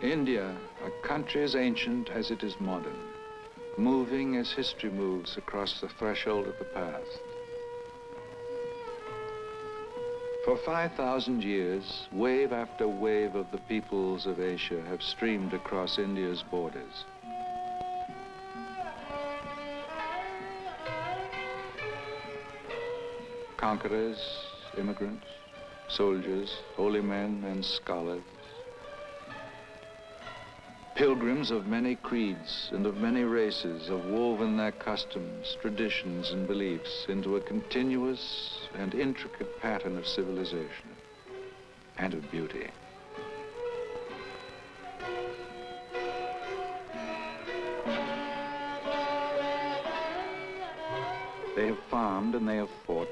India, a country as ancient as it is modern, moving as history moves across the threshold of the past. For 5,000 years, wave after wave of the peoples of Asia have streamed across India's borders. Conquerors, immigrants, soldiers, holy men and scholars. Pilgrims of many creeds and of many races have woven their customs, traditions, and beliefs into a continuous and intricate pattern of civilization and of beauty. They have farmed and they have fought.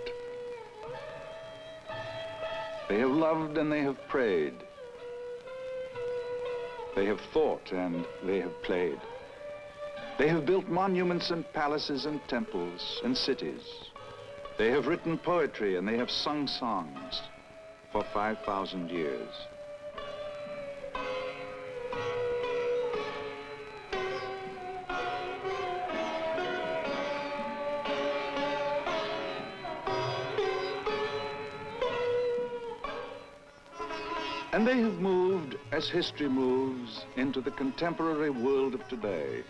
They have loved and they have prayed. They have thought and they have played. They have built monuments and palaces and temples and cities. They have written poetry and they have sung songs for 5,000 years. And they have moved, as history moves, into the contemporary world of today.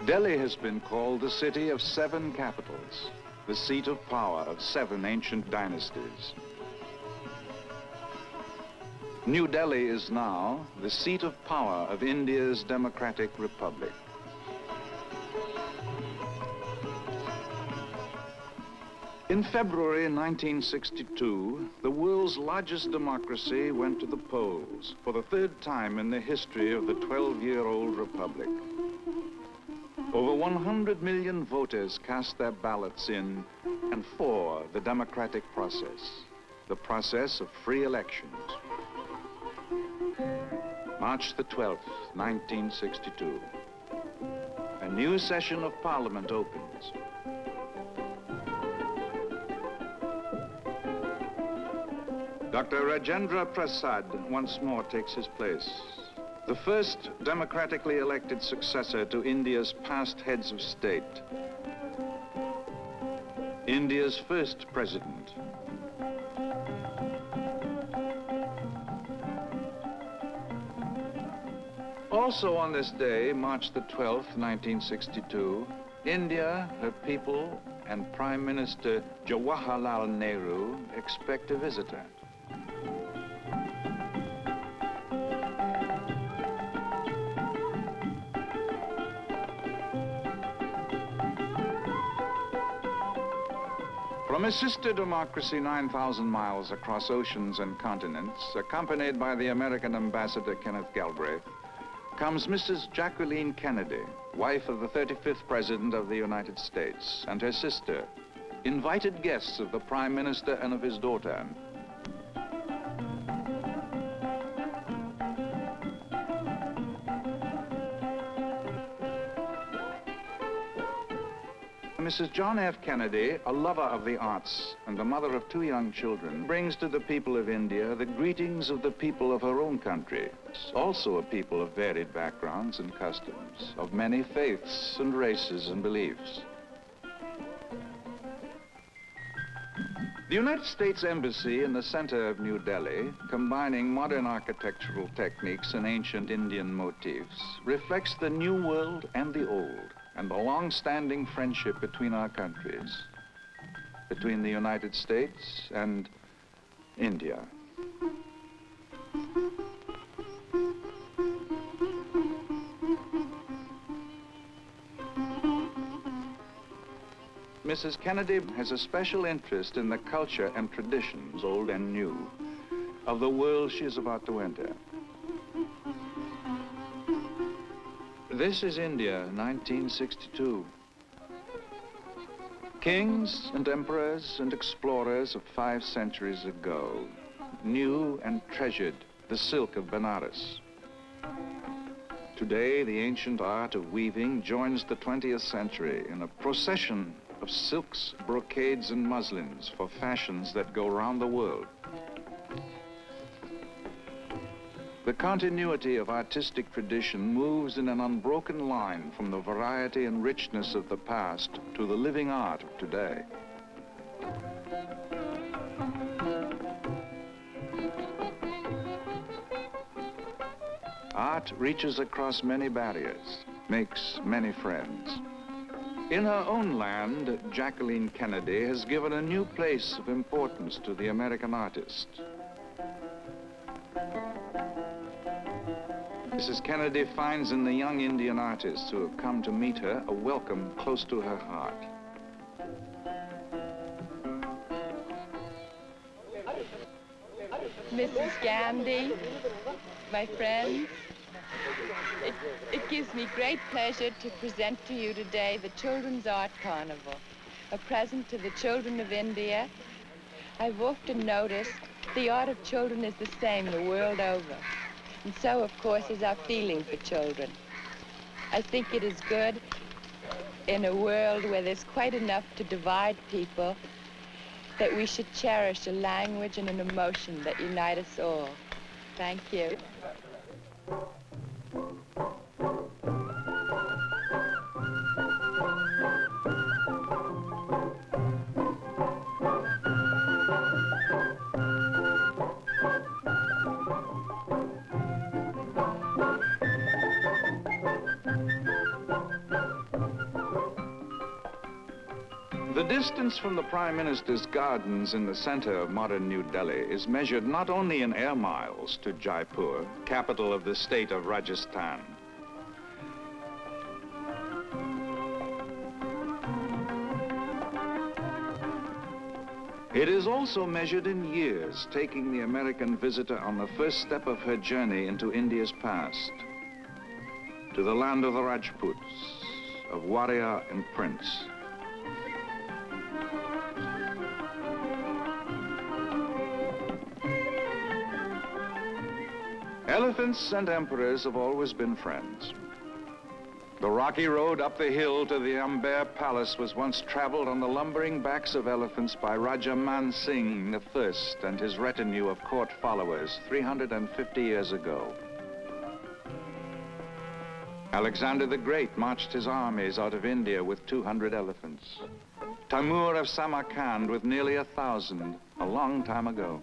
Delhi has been called the city of 7 capitals, the seat of power of 7 ancient dynasties. New Delhi is now the seat of power of India's democratic republic. In February 1962, the world's largest democracy went to the polls for the 3rd time in the history of the 12-year-old republic. Over 100 million voters cast their ballots in and for the democratic process, the process of free elections. March the 12th, 1962. A new session of Parliament opens. Dr. Rajendra Prasad once more takes his place. The first democratically elected successor to India's past heads of state. India's first president. Also on this day, March the 12th, 1962, India, her people, and Prime Minister Jawaharlal Nehru expect a visitor. From a sister democracy 9,000 miles across oceans and continents, accompanied by the American ambassador Kenneth Galbraith, comes Mrs. Jacqueline Kennedy, wife of the 35th President of the United States, and her sister, invited guests of the Prime Minister and of his daughter. Mrs. John F. Kennedy, a lover of the arts and the mother of 2 young children, brings to the people of India the greetings of the people of her own country, also a people of varied backgrounds and customs, of many faiths and races and beliefs. The United States Embassy in the center of New Delhi, combining modern architectural techniques and ancient Indian motifs, reflects the new world and the old, and the long-standing friendship between our countries, between the United States and India. Mrs. Kennedy has a special interest in the culture and traditions, old and new, of the world she is about to enter. This is India, 1962. Kings and emperors and explorers of 5 centuries ago knew and treasured the silk of Benares. Today, the ancient art of weaving joins the 20th century in a procession of silks, brocades, and muslins for fashions that go round the world. The continuity of artistic tradition moves in an unbroken line from the variety and richness of the past to the living art of today. Art reaches across many barriers, makes many friends. In her own land, Jacqueline Kennedy has given a new place of importance to the American artist. Mrs. Kennedy finds in the young Indian artists who have come to meet her a welcome close to her heart. Mrs. Gandhi, my friends, it gives me great pleasure to present to you today the Children's Art Carnival, a present to the children of India. I've often noticed the art of children is the same the world over. And so, of course, is our feeling for children. I think it is good in a world where there's quite enough to divide people that we should cherish a language and an emotion that unite us all. Thank you. The distance from the Prime Minister's gardens in the center of modern New Delhi is measured not only in air miles to Jaipur, capital of the state of Rajasthan. It is also measured in years, taking the American visitor on the first step of her journey into India's past, to the land of the Rajputs, of warrior and prince. Elephants and emperors have always been friends. The rocky road up the hill to the Amber Palace was once traveled on the lumbering backs of elephants by Raja Man Singh I and his retinue of court followers 350 years ago. Alexander the Great marched his armies out of India with 200 elephants. Timur of Samarkand with nearly 1,000 a long time ago.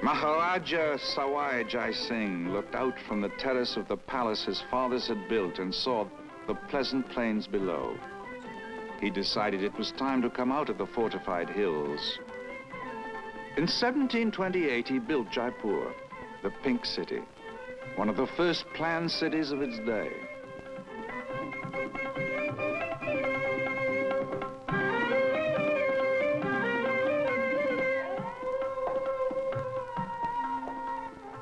Maharaja Sawai Jai Singh looked out from the terrace of the palace his fathers had built and saw the pleasant plains below. He decided it was time to come out of the fortified hills. In 1728, he built Jaipur, the Pink City, one of the first planned cities of its day.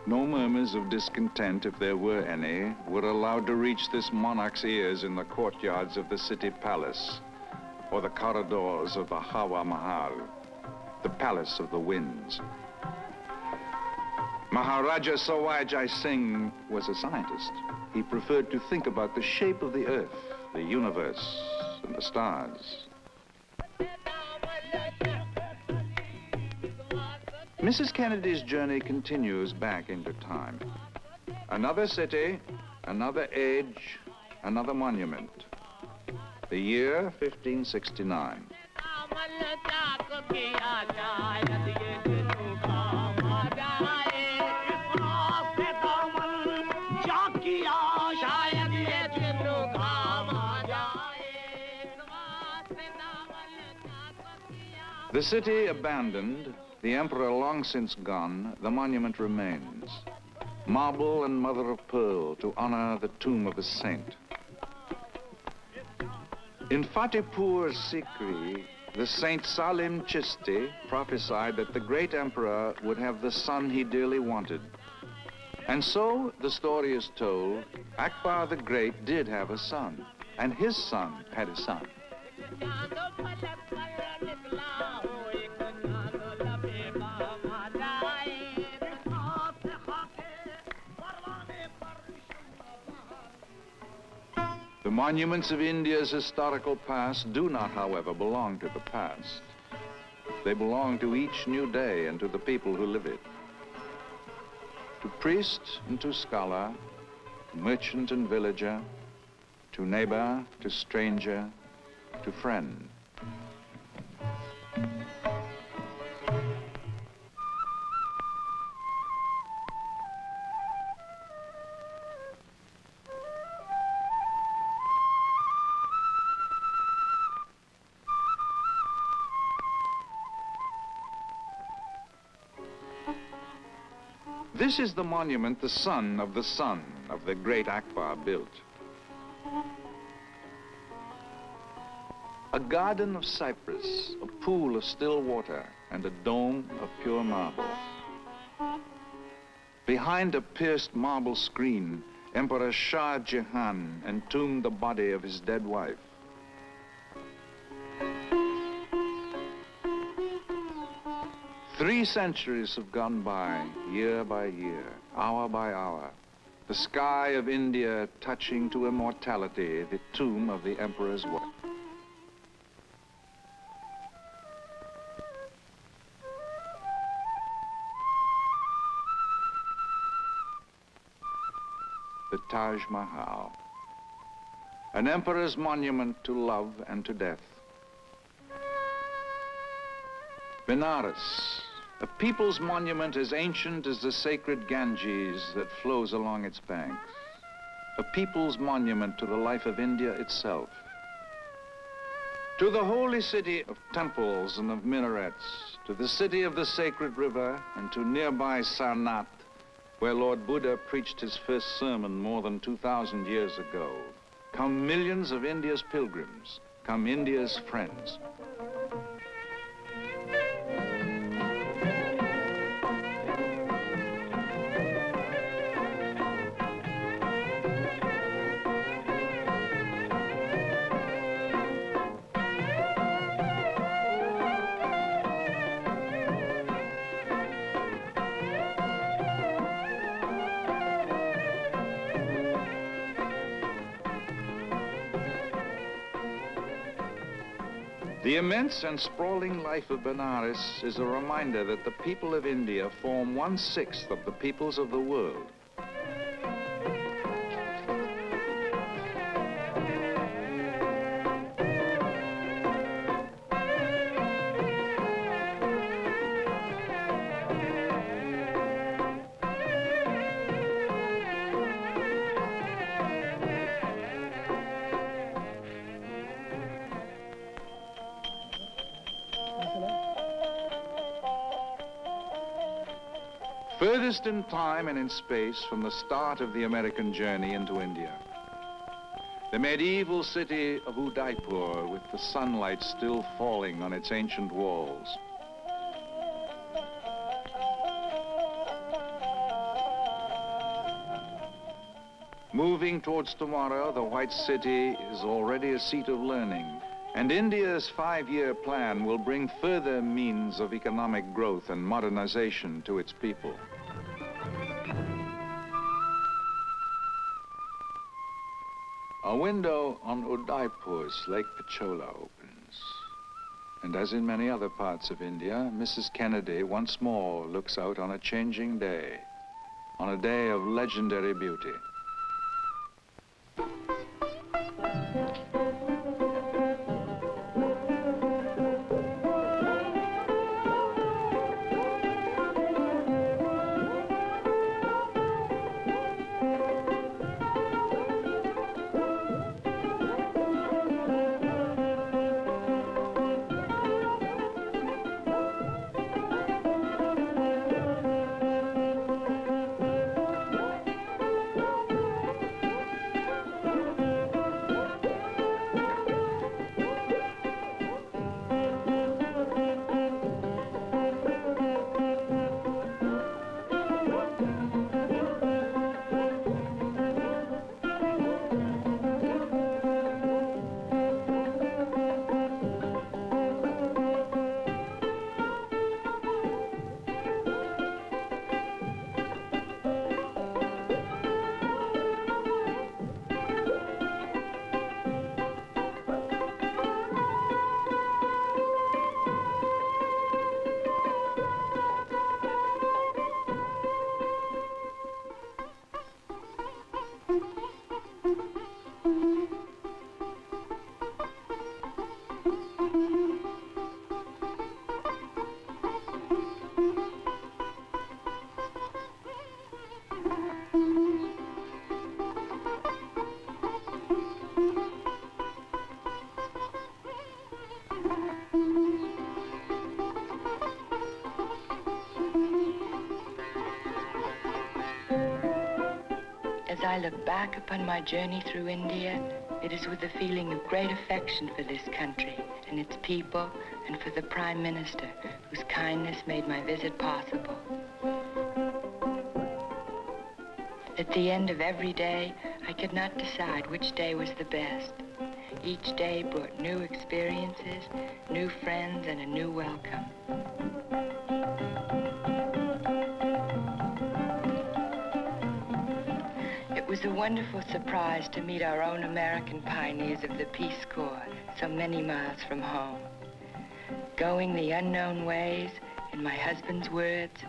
No murmurs of discontent, if there were any, were allowed to reach this monarch's ears in the courtyards of the city palace or the corridors of the Hawa Mahal, the palace of the winds. Maharaja Sawai Jai Singh was a scientist. He preferred to think about the shape of the earth, the universe, and the stars. Mrs. Kennedy's journey continues back into time. Another city, another age, another monument. The year 1569. The city abandoned, the emperor long since gone, the monument remains. Marble and mother of pearl to honor the tomb of a saint. In Fatehpur Sikri, the Saint Salim Chisti prophesied that the great emperor would have the son he dearly wanted. And so, the story is told, Akbar the Great did have a son, and his son had a son. The monuments of India's historical past do not, however, belong to the past. They belong to each new day and to the people who live it. To priest and to scholar, to merchant and villager, to neighbor, to stranger, to friend. This is the monument the son of the great Akbar built. A garden of cypress, a pool of still water, and a dome of pure marble. Behind a pierced marble screen, Emperor Shah Jahan entombed the body of his dead wife. Three centuries have gone by, year by year, hour by hour. The sky of India touching to immortality the tomb of the emperor's wife. The Taj Mahal, an emperor's monument to love and to death. Benares, a people's monument as ancient as the sacred Ganges that flows along its banks. A people's monument to the life of India itself. To the holy city of temples and of minarets, to the city of the sacred river, and to nearby Sarnath, where Lord Buddha preached his first sermon more than 2,000 years ago, come millions of India's pilgrims, come India's friends. The immense and sprawling life of Benares is a reminder that the people of India form 1/6 of the peoples of the world. Furthest in time and in space from the start of the American journey into India. The medieval city of Udaipur with the sunlight still falling on its ancient walls. Moving towards tomorrow, the White City is already a seat of learning, and India's 5-year plan will bring further means of economic growth and modernization to its people. A window on Udaipur's Lake Pichola opens. And as in many other parts of India, Mrs. Kennedy once more looks out on a changing day, on a day of legendary beauty. I look back upon my journey through India, it is with a feeling of great affection for this country and its people, and for the Prime Minister, whose kindness made my visit possible. At the end of every day, I could not decide which day was the best. Each day brought new experiences, new friends, and a new welcome. It was a wonderful surprise to meet our own American pioneers of the Peace Corps so many miles from home. Going the unknown ways, in my husband's words,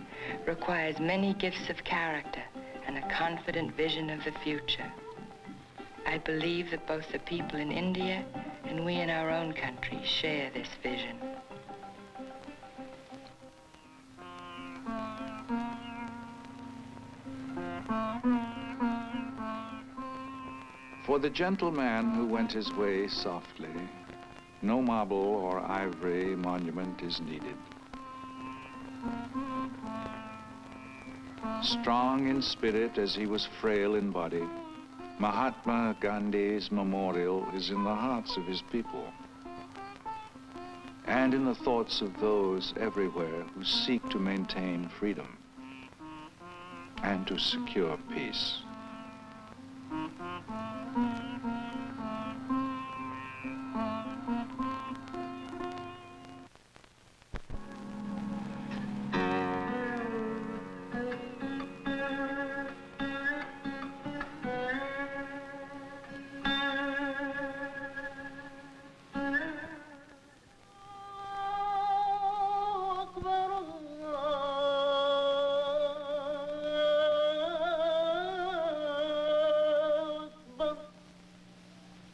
requires many gifts of character and a confident vision of the future. I believe that both the people in India and we in our own country share this vision. For the gentleman who went his way softly, no marble or ivory monument is needed. Strong in spirit as he was frail in body, Mahatma Gandhi's memorial is in the hearts of his people and in the thoughts of those everywhere who seek to maintain freedom and to secure peace.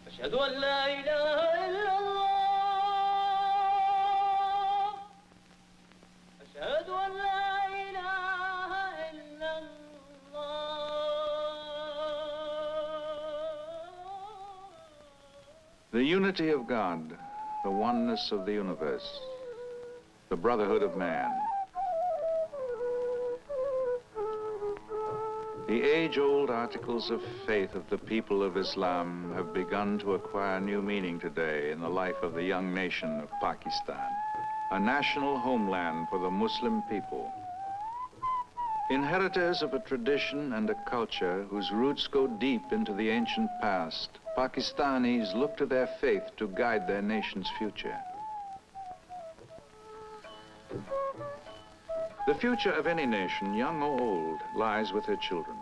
أشهد أن لا إله إلا الله أشهد أن لا إله إلا الله. The unity of God, the oneness of the universe, the brotherhood of man. The age-old articles of faith of the people of Islam have begun to acquire new meaning today in the life of the young nation of Pakistan, a national homeland for the Muslim people. Inheritors of a tradition and a culture whose roots go deep into the ancient past, Pakistanis look to their faith to guide their nation's future. The future of any nation, young or old, lies with her children.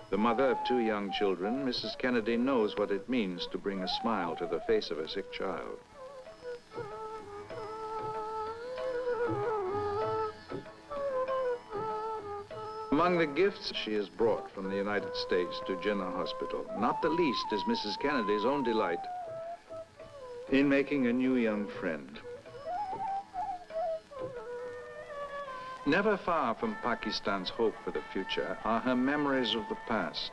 The mother of two young children, Mrs. Kennedy knows what it means to bring a smile to the face of a sick child. Among the gifts she has brought from the United States to Jinnah Hospital, not the least is Mrs. Kennedy's own delight in making a new young friend. Never far from Pakistan's hope for the future are her memories of the past.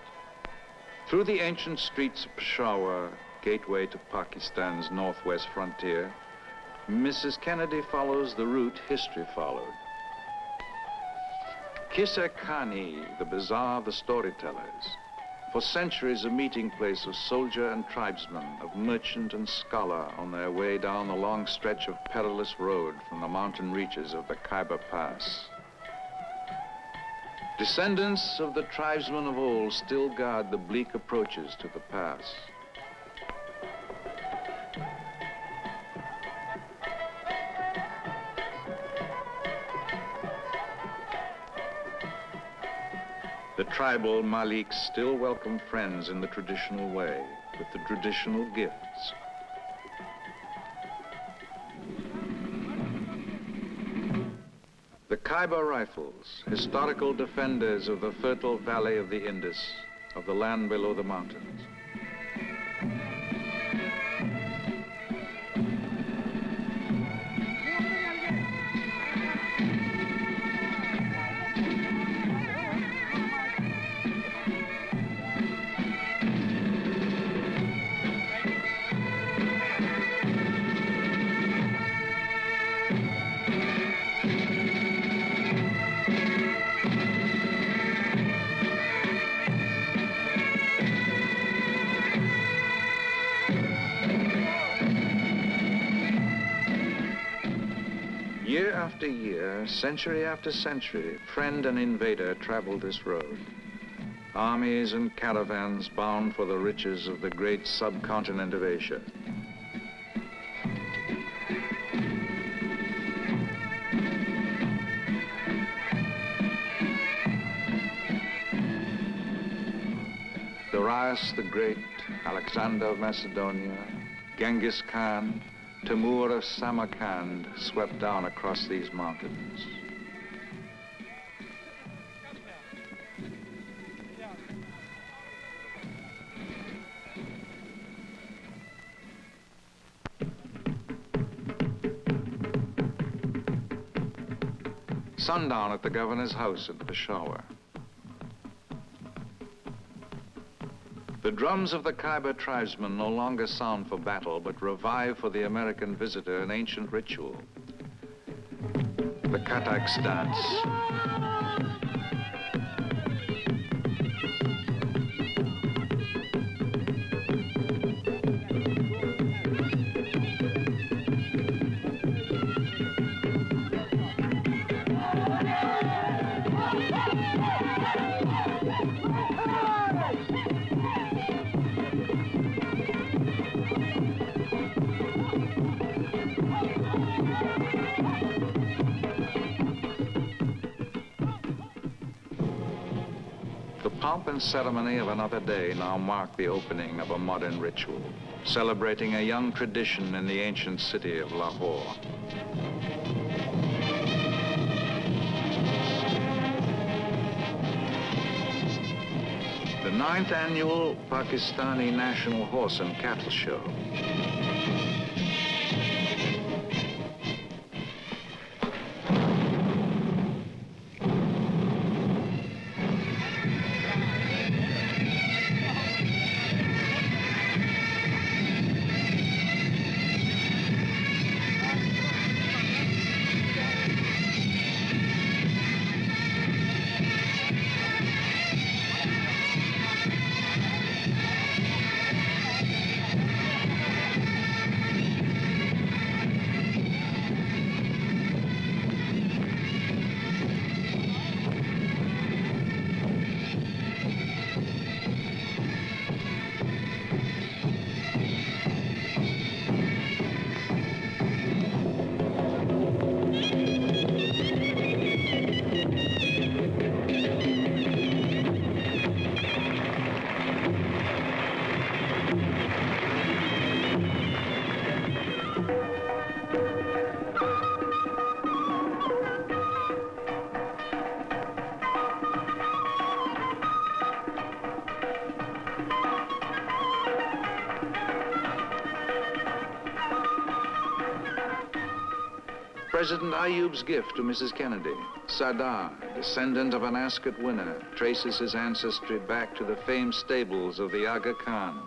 Through the ancient streets of Peshawar, gateway to Pakistan's northwest frontier, Mrs. Kennedy follows the route history followed. Kissa Khani, the bazaar of the storytellers, for centuries a meeting place of soldier and tribesman, of merchant and scholar on their way down the long stretch of perilous road from the mountain reaches of the Khyber Pass. Descendants of the tribesmen of old still guard the bleak approaches to the pass. The tribal Maliks still welcome friends in the traditional way, with the traditional gifts. The Khyber Rifles, historical defenders of the fertile valley of the Indus, of the land below the mountains. after year, century after century, friend and invader traveled this road. Armies and caravans bound for the riches of the great subcontinent of Asia. Darius the Great, Alexander of Macedonia, Genghis Khan, Timur of Samarkand swept down across these mountains. Sundown at the governor's house at Peshawar. The drums of the Khyber tribesmen no longer sound for battle, but revive for the American visitor an ancient ritual. The Katak's dance. The pomp and ceremony of another day now mark the opening of a modern ritual, celebrating a young tradition in the ancient city of Lahore. The 9th annual Pakistani National Horse and Cattle Show. President Ayub's gift to Mrs. Kennedy. Sardar, descendant of an Ascot winner, traces his ancestry back to the famed stables of the Aga Khan.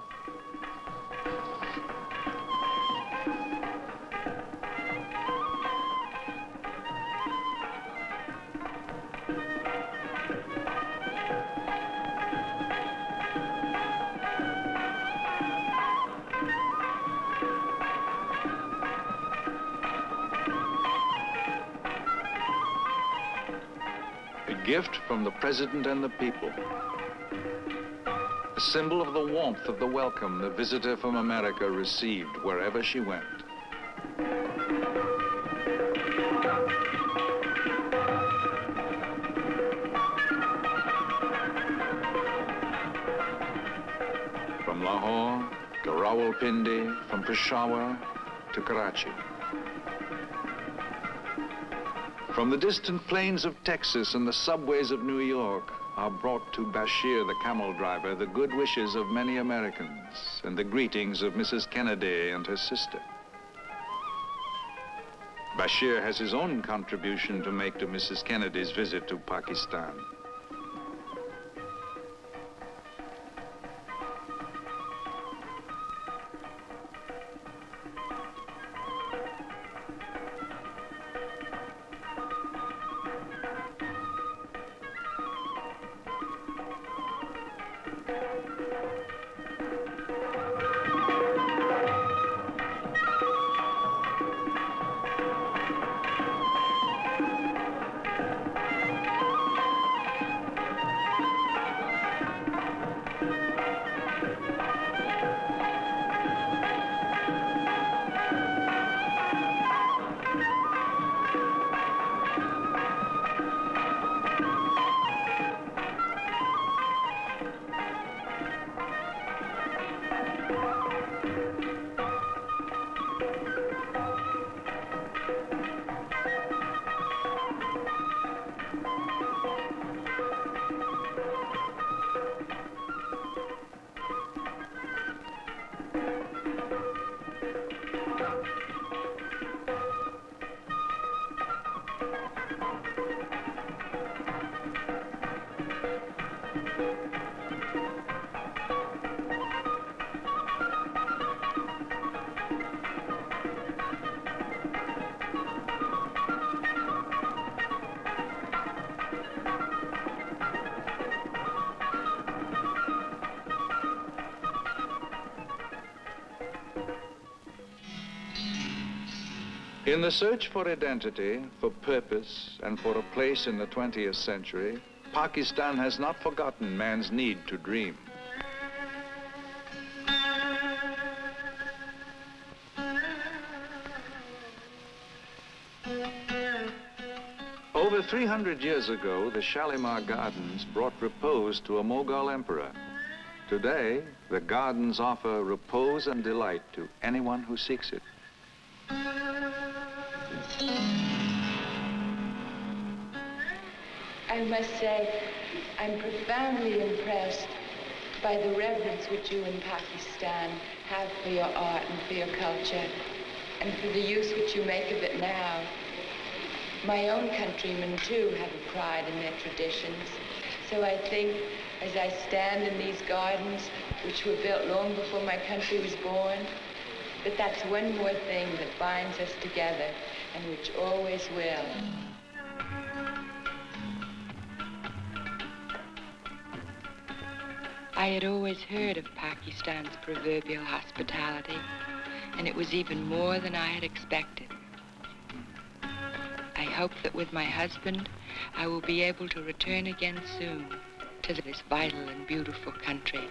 A gift from the President and the people. A symbol of the warmth of the welcome the visitor from America received wherever she went. From Lahore to Rawalpindi, from Peshawar to Karachi. From the distant plains of Texas and the subways of New York are brought to Bashir, the camel driver, the good wishes of many Americans and the greetings of Mrs. Kennedy and her sister. Bashir has his own contribution to make to Mrs. Kennedy's visit to Pakistan. In the search for identity, for purpose, and for a place in the 20th century, Pakistan has not forgotten man's need to dream. Over 300 years ago, the Shalimar Gardens brought repose to a Mughal emperor. Today, the gardens offer repose and delight to anyone who seeks it. I must say, I'm profoundly impressed by the reverence which you in Pakistan have for your art and for your culture, and for the use which you make of it now. My own countrymen, too, have a pride in their traditions. So I think, as I stand in these gardens, which were built long before my country was born, that that's one more thing that binds us together, and which always will. I had always heard of Pakistan's proverbial hospitality, and it was even more than I had expected. I hope that with my husband, I will be able to return again soon to this vital and beautiful country.